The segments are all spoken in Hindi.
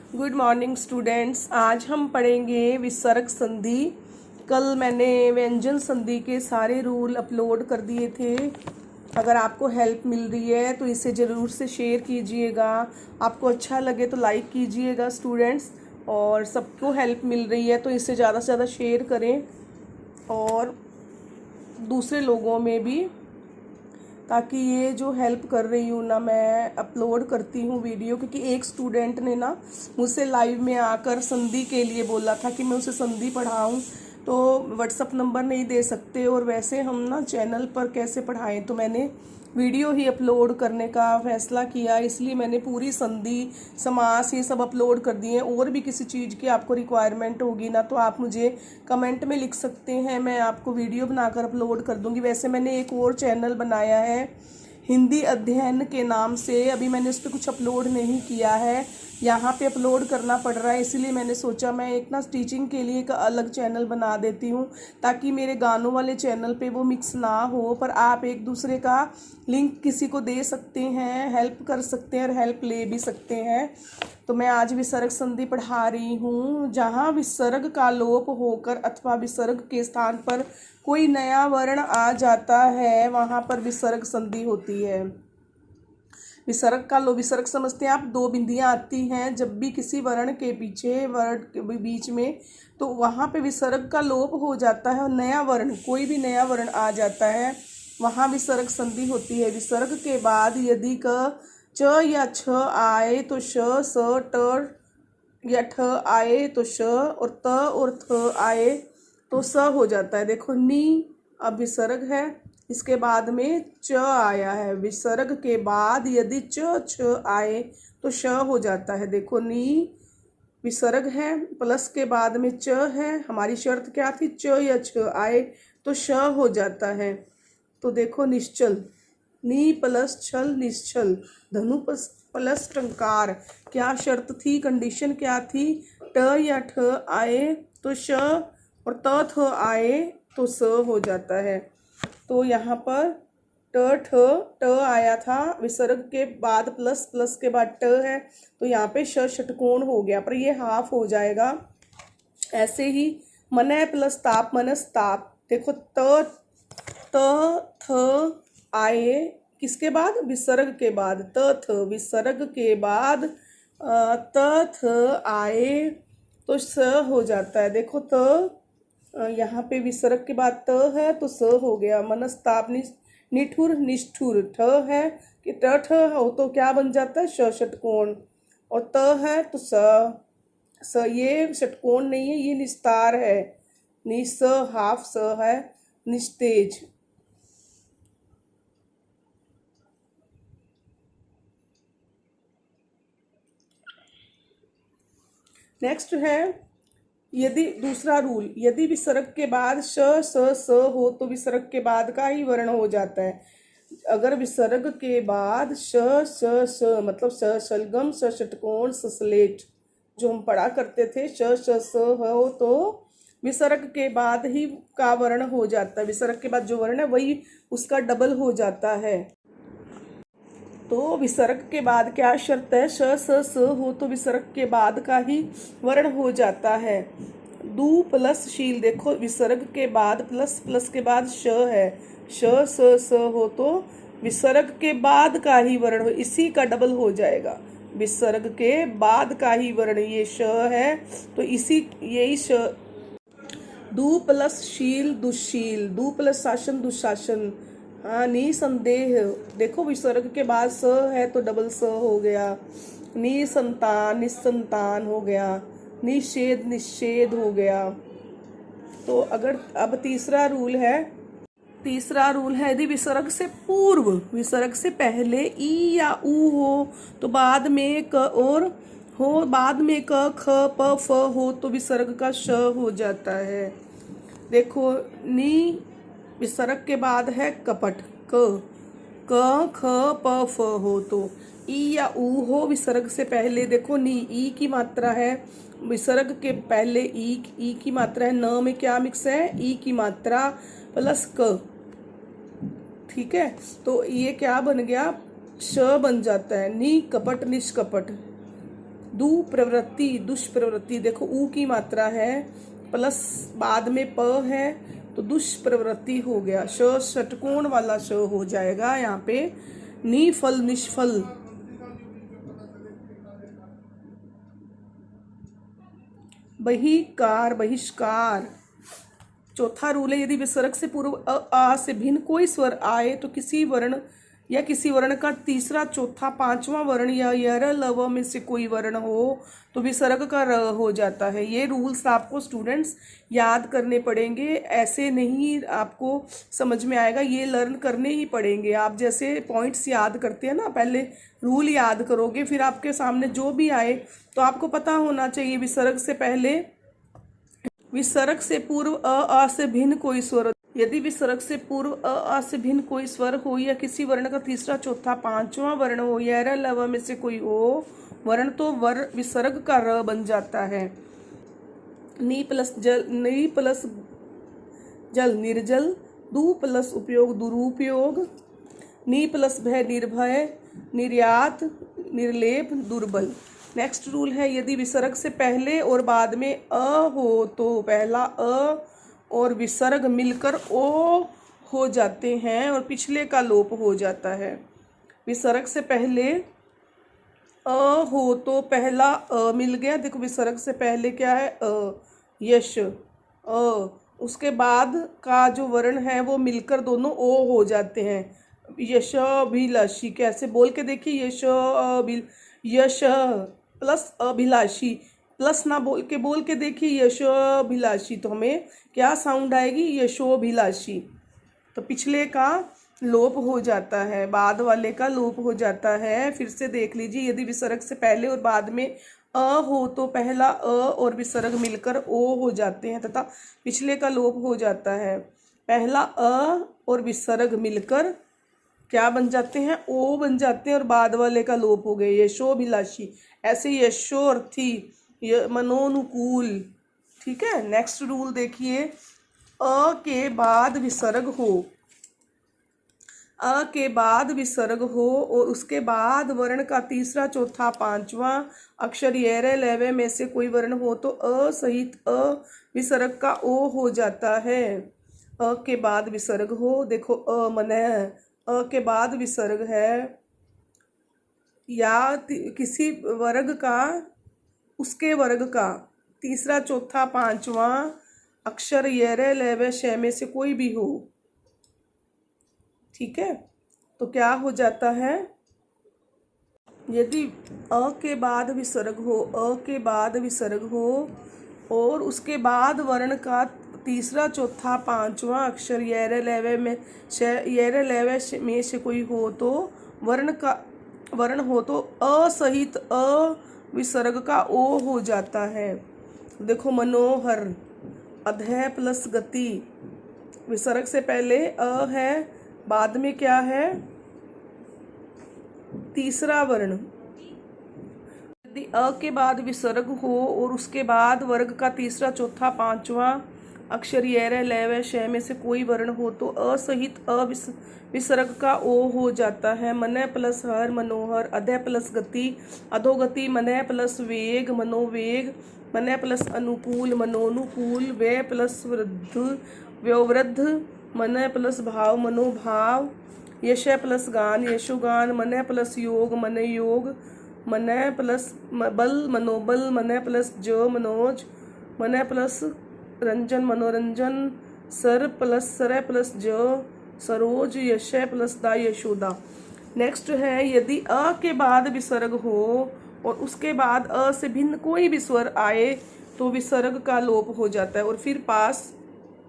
Good morning students. आज हम पढ़ेंगे विसर्ग संधि। कल मैंने व्यंजन संधि के सारे रूल अपलोड कर दिए थे। अगर आपको हेल्प मिल रही है तो इसे ज़रूर से शेयर कीजिएगा। आपको अच्छा लगे तो लाइक कीजिएगा स्टूडेंट्स, और सबको हेल्प मिल रही है तो इसे ज़्यादा से ज़्यादा शेयर करें और दूसरे लोगों में भी, ताकि ये जो हेल्प कर रही हूँ ना, मैं अपलोड करती हूँ वीडियो। क्योंकि एक स्टूडेंट ने ना मुझसे लाइव में आकर संधि के लिए बोला था कि मैं उसे संधि पढ़ाऊँ, तो व्हाट्सअप नंबर नहीं दे सकते और वैसे हम ना चैनल पर कैसे पढ़ाएं, तो मैंने वीडियो ही अपलोड करने का फैसला किया। इसलिए मैंने पूरी संधि, समास, ये सब अपलोड कर दिए। और भी किसी चीज़ की आपको रिक्वायरमेंट होगी ना तो आप मुझे कमेंट में लिख सकते हैं, मैं आपको वीडियो बनाकर अपलोड कर दूंगी। वैसे मैंने एक और चैनल बनाया है हिंदी अध्ययन के नाम से, अभी मैंने उस पर कुछ अपलोड नहीं किया है, यहाँ पे अपलोड करना पड़ रहा है। इसीलिए मैंने सोचा मैं एक ना टीचिंग के लिए एक अलग चैनल बना देती हूँ, ताकि मेरे गानों वाले चैनल पे वो मिक्स ना हो, पर आप एक दूसरे का लिंक किसी को दे सकते हैं, हेल्प कर सकते हैं और हेल्प ले भी सकते हैं। तो मैं आज विसर्ग संधि पढ़ा रही हूँ। जहाँ विसर्ग का लोप होकर अथवा विसर्ग के स्थान पर कोई नया वर्ण आ जाता है, वहाँ पर विसर्ग संधि होती है। विसर्ग का लो विसर्ग समझते हैं आप, दो बिंदियां आती हैं जब भी किसी वर्ण के पीछे वर्ण के बीच में, तो वहाँ पे विसर्ग का लोप हो जाता है और नया वर्ण, कोई भी नया वर्ण आ जाता है, वहाँ विसर्ग संधि होती है। विसर्ग के बाद यदि क च या छ आए तो श, स, ट या ठ आए तो श, और त और थ आए तो स हो जाता है। देखो नी अब विसर्ग है, इसके बाद में च आया है। विसर्ग के बाद यदि च छ आए तो श हो जाता है। देखो नी विसर्ग है, प्लस के बाद में च है, हमारी शर्त क्या थी, च या छ आए तो श हो जाता है। तो देखो निश्चल, नी प्लस छल निश्चल, धनु प्लस टंकार, क्या शर्त थी, कंडीशन क्या थी, ट या ठ आए तो श और त थ आए तो स हो जाता है। तो यहाँ पर ट आया था, विसर्ग के बाद प्लस, प्लस के बाद ट है, तो यहाँ पे ष षटकोण हो गया, पर ये हाफ हो जाएगा। ऐसे ही मनय प्लस ताप मनस ताप, देखो त थ आए किसके बाद, विसर्ग के बाद, त थ विसर्ग के बाद त थ आए तो स हो जाता है। देखो त यहाँ पे विसर्ग के बाद त है तो स हो गया। मनस्ताप निठुर निष्ठुर, ठ है कि ट ठ हो तो क्या बन जाता है, ष षटकोण, और त है तो स, ये षटकोण नहीं है, ये निस्तार है, निस हाफ स है, निस्तेज। नेक्स्ट है यदि दूसरा रूल, यदि विसर्ग के बाद श स स हो तो विसर्ग के बाद का ही वर्ण हो जाता है। अगर विसर्ग के बाद श स स मतलब स शलगम स षटकोण ससलेट जो हम पढ़ा करते थे, श श स हो तो विसर्ग के बाद ही का वर्ण हो जाता है। विसर्ग के बाद जो वर्ण है वही उसका डबल हो जाता है। तो विसर्ग के बाद क्या शर्त है, श स स हो तो विसर्ग के बाद का ही वर्ण हो जाता है। दू प्लस शील, देखो विसर्ग के बाद प्लस, प्लस के बाद श है, श स स हो तो विसर्ग के बाद का ही वर्ण हो, इसी का डबल हो जाएगा। विसर्ग के बाद का ही वर्ण ये श है, तो इसी यही श। दू प्लस शील दुशील, दू प्लस शासन दुशासन, हाँ निसंदेह, देखो विसर्ग के बाद स है तो डबल स हो गया। निसंतान निसंतान हो गया, निषेध निषेध हो गया। तो अगर अब तीसरा रूल है यदि विसर्ग से पूर्व, विसर्ग से पहले ई या ऊ हो तो बाद में क और हो, बाद में क ख प फ हो तो विसर्ग का श हो जाता है। देखो नी विसर्ग के बाद है कपट, क ख प फ हो तो ई या ऊ हो, विसर्ग से पहले देखो नी, ई की मात्रा है, विसर्ग के पहले ई की मात्रा है, न में क्या मिक्स है, ई की मात्रा प्लस क, ठीक है, तो ये क्या बन गया, श बन जाता है। नी कपट निष्कपट, दुप्रवृत्ति दुष्प्रवृत्ति, देखो ऊ की मात्रा है प्लस बाद में प है तो दुष्प्रवृत्ति हो गया। श षटकोण वाला श हो जाएगा यहाँ पे। निफल निष्फल, बहिकार बहिष्कार। चौथा रूल है, यदि विसर्ग से पूर्व अ आ से भिन्न कोई स्वर आए तो किसी वर्ण या किसी वर्ण का तीसरा चौथा पांचवा वर्ण या यर लव में से कोई वर्ण हो तो विसर्ग का र हो जाता है। ये रूल्स आपको स्टूडेंट्स याद करने पड़ेंगे, ऐसे नहीं आपको समझ में आएगा, ये लर्न करने ही पड़ेंगे। आप जैसे पॉइंट्स याद करते हैं ना, पहले रूल याद करोगे, फिर आपके सामने जो भी आए तो आपको पता होना चाहिए। विसर्ग से पहले, विसर्ग से पूर्व अ आ से भिन्न कोई स्वर, यदि विसर्ग से पूर्व अ आ से भिन्न कोई स्वर हो या किसी वर्ण का तीसरा चौथा पांचवा वर्ण हो या र लव में से कोई हो वर्ण तो विसर्ग का र बन जाता है। नी प्लस जल निर्जल, दु प्लस उपयोग दुरुपयोग, नी प्लस भय निर्भय, निर्यात निर्लेप दुर्बल। नेक्स्ट रूल है, यदि विसर्ग से पहले और बाद में अ हो तो पहला अ और विसर्ग मिलकर ओ हो जाते हैं और पिछले का लोप हो जाता है। विसर्ग से पहले अ हो तो पहला अ मिल गया, देखो विसर्ग से पहले क्या है अ, यश अ, उसके बाद का जो वर्ण है वो मिलकर दोनों ओ हो जाते हैं। यशाभिलाषी, कैसे बोल के देखिए, यश प्लस अभिलाषी, प्लस ना बोल के देखिए यशोभिलाषी, तो हमें क्या साउंड आएगी, यशोभिलाषी। तो पिछले का लोप हो जाता है, बाद वाले का लोप हो जाता है। फिर से देख लीजिए, यदि विसर्ग से पहले और बाद में अ हो तो पहला अ और विसर्ग मिलकर ओ हो जाते हैं तथा पिछले का लोप हो जाता है। पहला अ और विसर्ग मिलकर क्या बन जाते हैं, ओ बन जाते हैं और बाद वाले का लोप हो गए, यशोभिलाषी। ऐसे यशोर्थी, मनोनुकूल। ठीक है, नेक्स्ट रूल देखिए, अ के बाद विसर्ग हो, अ के बाद विसर्ग हो और उसके बाद वर्ण का तीसरा चौथा पांचवा अक्षर येरे लेवे में से कोई वर्ण हो तो अ सहित अ विसर्ग का ओ हो जाता है। अ के बाद विसर्ग हो, देखो अ मने अ के बाद विसर्ग है या किसी वर्ग का, उसके वर्ग का तीसरा चौथा पांचवा अक्षर येरे लेवे शे में से कोई भी हो। ठीक है, तो क्या हो जाता है, यदि अ के बाद विसर्ग हो, अ के बाद विसर्ग हो और उसके बाद वर्ण का तीसरा चौथा पांचवा अक्षर येरे लेवे में से कोई हो तो वर्ण हो तो अ सहित अ विसर्ग का ओ हो जाता है। देखो मनोहर, अधय प्लस गति, विसर्ग से पहले अ है, बाद में क्या है, तीसरा वर्ण। यदि अ के बाद विसर्ग हो और उसके बाद वर्ग का तीसरा चौथा पांचवा अक्षर येरे लेवे शे में से कोई वर्ण हो तो अ सहित अ विसर्ग का ओ हो जाता है। मनय प्लस हर मनोहर, अधय प्लस गति अधोगति, मनय प्लस वेग मनोवेग, मनय प्लस अनुकूल मनोनुकूल, व्यय प्लस वृद्ध व्यवृद्ध, मनय प्लस भाव मनोभाव, यशय प्लस गान यशोगान, मनय प्लस योग मनयोग, मनय प्लस बल मनोबल, मनय प्लस जो मनोज, मनय प्लस रंजन मनोरंजन, सर प्लस सरय प्लस जो सरोज, यशय प्लस दा यशोदा। नेक्स्ट है, यदि अ के बाद विसर्ग हो और उसके बाद अ से भिन्न कोई भी स्वर आए तो विसर्ग का लोप हो जाता है और फिर पास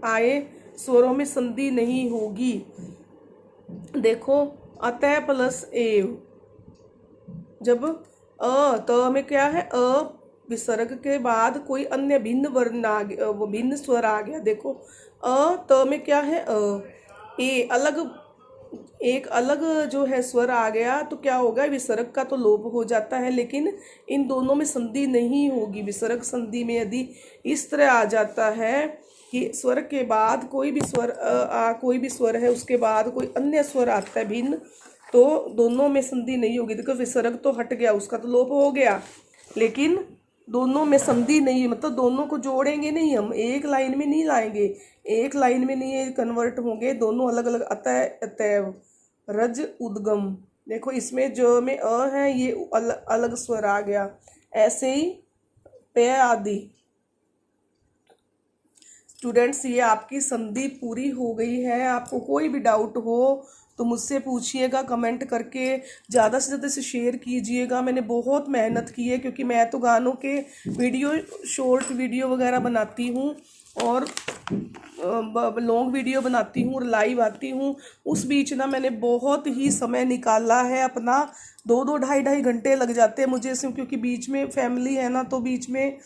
आए स्वरों में संधि नहीं होगी। देखो अतः प्लस एव, जब अ त में क्या है, अ विसर्ग के बाद कोई अन्य भिन्न वर्ण आ गया, वो भिन्न स्वर आ गया। देखो अ त में क्या है, ए अलग, एक अलग जो है स्वर आ गया तो क्या होगा, विसर्ग का तो लोप हो जाता है लेकिन इन दोनों में संधि नहीं होगी। विसर्ग संधि में यदि इस तरह आ जाता है कि स्वर के बाद कोई भी स्वर कोई भी स्वर है उसके बाद कोई अन्य स्वर आता है भिन्न, तो दोनों में संधि नहीं होगी। देखो विसर्ग तो हट गया, उसका तो लोप हो गया, लेकिन दोनों में संधि नहीं है, मतलब दोनों को जोड़ेंगे नहीं, हम एक लाइन में नहीं लाएंगे, एक लाइन में नहीं ये कन्वर्ट होंगे, दोनों अलग अलग। अतः, अतैव, रज, उद्गम। देखो इसमें जो में अ है ये अलग स्वर आ गया, ऐसे ही पे आदि। स्टूडेंट्स ये आपकी संधि पूरी हो गई है। आपको कोई भी डाउट हो तो मुझसे पूछिएगा कमेंट करके, ज़्यादा से ज़्यादा इसे शेयर कीजिएगा। मैंने बहुत मेहनत की है क्योंकि मैं तो गानों के वीडियो, शॉर्ट वीडियो वगैरह बनाती हूँ और लॉन्ग वीडियो बनाती हूँ और लाइव आती हूँ। उस बीच ना मैंने बहुत ही समय निकाला है अपना, 2-2 ढाई घंटे लग जाते हैं मुझे इसमें, क्योंकि बीच में फैमिली है ना, तो बीच में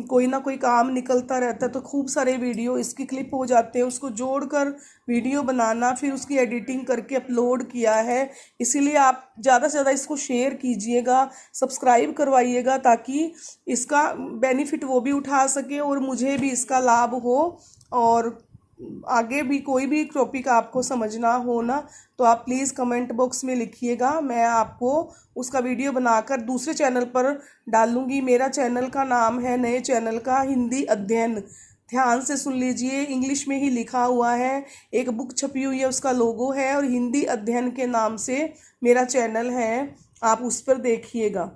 कोई ना कोई काम निकलता रहता है, तो खूब सारे वीडियो इसकी क्लिप हो जाते हैं, उसको जोड़कर वीडियो बनाना, फिर उसकी एडिटिंग करके अपलोड किया है। इसीलिए आप ज़्यादा से ज़्यादा इसको शेयर कीजिएगा, सब्सक्राइब करवाइएगा, ताकि इसका बेनिफिट वो भी उठा सके और मुझे भी इसका लाभ हो। और आगे भी कोई भी टॉपिक आपको समझना हो ना, तो आप प्लीज़ कमेंट बॉक्स में लिखिएगा, मैं आपको उसका वीडियो बनाकर दूसरे चैनल पर डालूंगी। मेरा चैनल का नाम है, नए चैनल का, हिंदी अध्ययन। ध्यान से सुन लीजिए, इंग्लिश में ही लिखा हुआ है, एक बुक छपी हुई है, उसका लोगो है, और हिंदी अध्ययन के नाम से मेरा चैनल है, आप उस पर देखिएगा।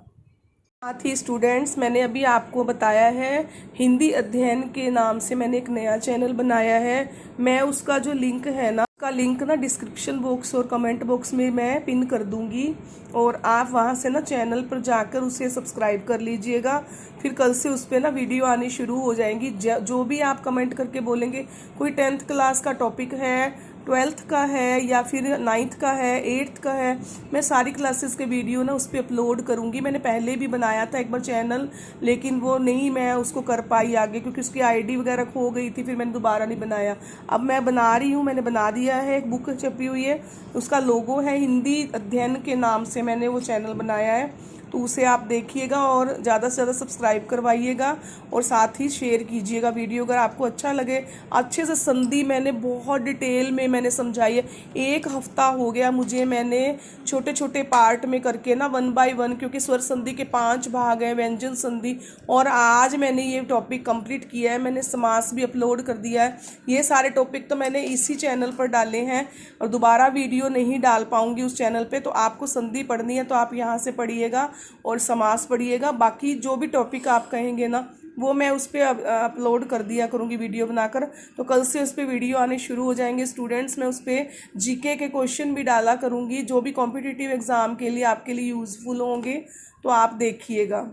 साथ ही स्टूडेंट्स, मैंने अभी आपको बताया है हिंदी अध्ययन के नाम से मैंने एक नया चैनल बनाया है। मैं उसका जो लिंक है ना, उसका लिंक ना डिस्क्रिप्शन बॉक्स और कमेंट बॉक्स में मैं पिन कर दूंगी, और आप वहां से ना चैनल पर जाकर उसे सब्सक्राइब कर लीजिएगा। फिर कल से उस पर ना वीडियो आनी शुरू हो जाएंगी। जो भी आप कमेंट करके बोलेंगे, कोई 10th क्लास का टॉपिक है, 12th का है, या फिर 9th का है, 8th का है, मैं सारी क्लासेस के वीडियो ना उस पर अपलोड करूँगी। मैंने पहले भी बनाया था एक बार चैनल, लेकिन वो नहीं मैं उसको कर पाई आगे, क्योंकि उसकी आईडी वगैरह खो गई थी, फिर मैंने दोबारा नहीं बनाया। अब मैं बना रही हूँ, मैंने बना दिया है, एक बुक छपी हुई है, उसका लोगो है, हिंदी अध्ययन के नाम से मैंने वो चैनल बनाया है, तो उसे आप देखिएगा और ज़्यादा से ज़्यादा सब्सक्राइब करवाइएगा और साथ ही शेयर कीजिएगा वीडियो अगर आपको अच्छा लगे। अच्छे से संधि मैंने बहुत डिटेल में मैंने समझाई है, 1 हफ्ता हो गया मुझे, मैंने छोटे छोटे पार्ट में करके ना 1 बाय 1, क्योंकि स्वर संधि के 5 भाग हैं, व्यंजन संधि, और आज मैंने ये टॉपिक कंप्लीट किया है। मैंने समास भी अपलोड कर दिया है। ये सारे टॉपिक तो मैंने इसी चैनल पर डाले हैं और दोबारा वीडियो नहीं डाल पाऊंगी उस चैनल पे, तो आपको संधि पढ़नी है तो आप यहाँ से पढ़िएगा और समास पढ़िएगा। बाकी जो भी टॉपिक आप कहेंगे ना, वो मैं उस पर अपलोड कर दिया करूँगी वीडियो बनाकर, तो कल से उस पर वीडियो आने शुरू हो जाएंगे। स्टूडेंट्स, मैं उस पर जीके के क्वेश्चन भी डाला करूँगी, जो भी कॉम्पिटिटिव एग्ज़ाम के लिए आपके लिए यूज़फुल होंगे, तो आप देखिएगा।